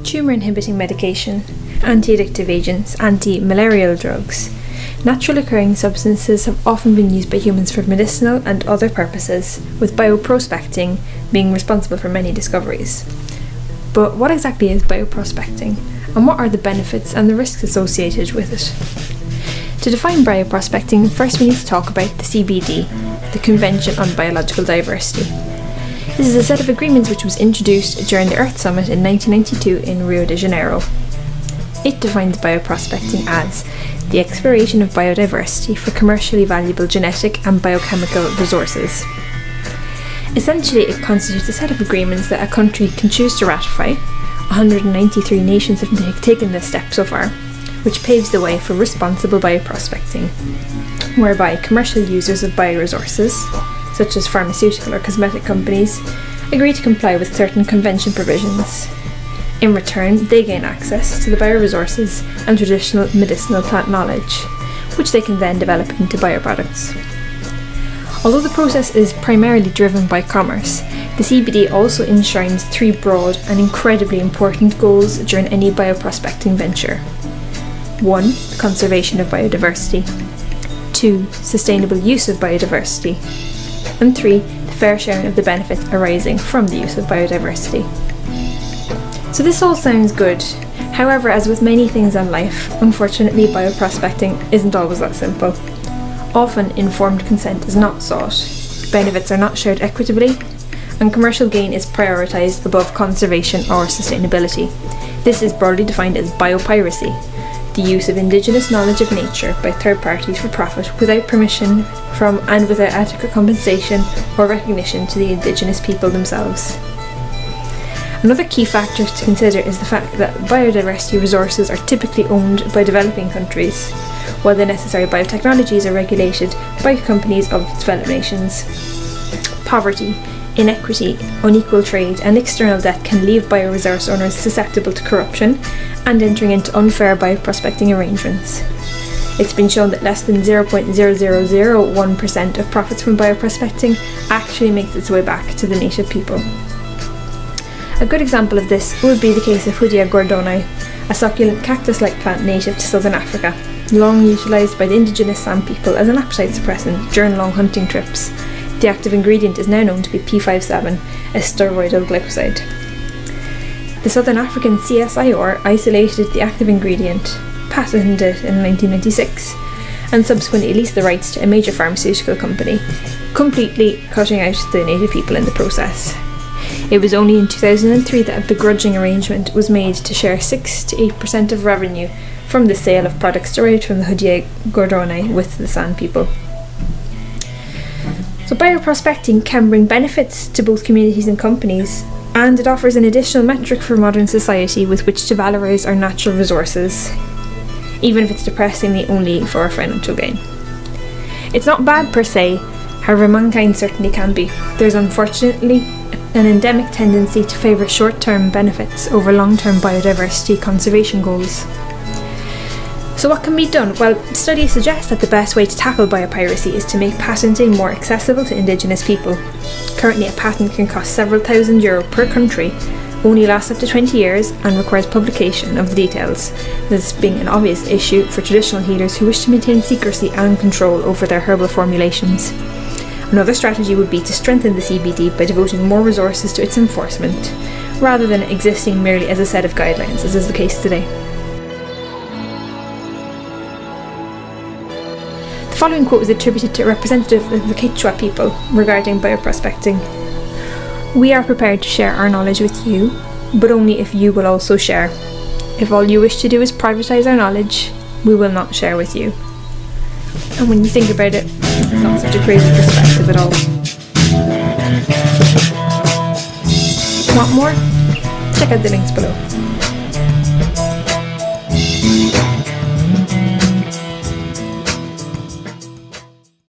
Tumour-inhibiting medication, anti-addictive agents, anti-malarial drugs. Natural occurring substances have often been used by humans for medicinal and other purposes, with bioprospecting being responsible for many discoveries. But what exactly is bioprospecting, and what are the benefits and the risks associated with it? To define bioprospecting, first we need to talk about the CBD, the Convention on Biological Diversity. This is a set of agreements which was introduced during the Earth Summit in 1992 in Rio de Janeiro. It defines bioprospecting as the exploration of biodiversity for commercially valuable genetic and biochemical resources. Essentially, it constitutes a set of agreements that a country can choose to ratify. 193 nations have taken this step so far, which paves the way for responsible bioprospecting, whereby commercial users of bioresources, such as pharmaceutical or cosmetic companies, agree to comply with certain convention provisions. In return, they gain access to the bioresources and traditional medicinal plant knowledge, which they can then develop into bioproducts. Although the process is primarily driven by commerce, the CBD also enshrines three broad and incredibly important goals during any bioprospecting venture. 1. The conservation of biodiversity. 2. Sustainable use of biodiversity. And 3. The fair sharing of the benefits arising from the use of biodiversity. So this all sounds good. However, as with many things in life, unfortunately bioprospecting isn't always that simple. Often informed consent is not sought, benefits are not shared equitably, and commercial gain is prioritised above conservation or sustainability. This is broadly defined as biopiracy, the use of indigenous knowledge of nature by third parties for profit without permission from and without adequate compensation or recognition to the indigenous people themselves. Another key factor to consider is the fact that biodiversity resources are typically owned by developing countries, while the necessary biotechnologies are regulated by companies of developed nations. Poverty, inequity, unequal trade, and external debt can leave bioresource owners susceptible to corruption and entering into unfair bioprospecting arrangements. It's been shown that less than 0.0001% of profits from bioprospecting actually makes its way back to the native people. A good example of this would be the case of Hoodia gordoni, a succulent cactus-like plant native to southern Africa, long utilised by the indigenous San people as an appetite suppressant during long hunting trips. The active ingredient is now known to be P57, a steroidal glycoside. The Southern African CSIR isolated the active ingredient, patented it in 1996, and subsequently leased the rights to a major pharmaceutical company, completely cutting out the native people in the process. It was only in 2003 that a begrudging arrangement was made to share 6 to 8% of revenue from the sale of products derived from the Hoodia gordoni with the San people. So bioprospecting can bring benefits to both communities and companies, and it offers an additional metric for modern society with which to valorise our natural resources, even if it's depressingly only for our financial gain. It's not bad per se, however mankind certainly can be. There's unfortunately an endemic tendency to favour short-term benefits over long-term biodiversity conservation goals. So what can be done? Well, studies suggest that the best way to tackle biopiracy is to make patenting more accessible to indigenous people. Currently, a patent can cost several €1,000 per country, only lasts up to 20 years, and requires publication of the details, this being an obvious issue for traditional healers who wish to maintain secrecy and control over their herbal formulations. Another strategy would be to strengthen the CBD by devoting more resources to its enforcement, rather than existing merely as a set of guidelines, as is the case today. The following quote is attributed to a representative of the Quechua people regarding bioprospecting. "We are prepared to share our knowledge with you, but only if you will also share. If all you wish to do is privatise our knowledge, we will not share with you." And when you think about it, it's not such a crazy perspective at all. Want more? Check out the links below.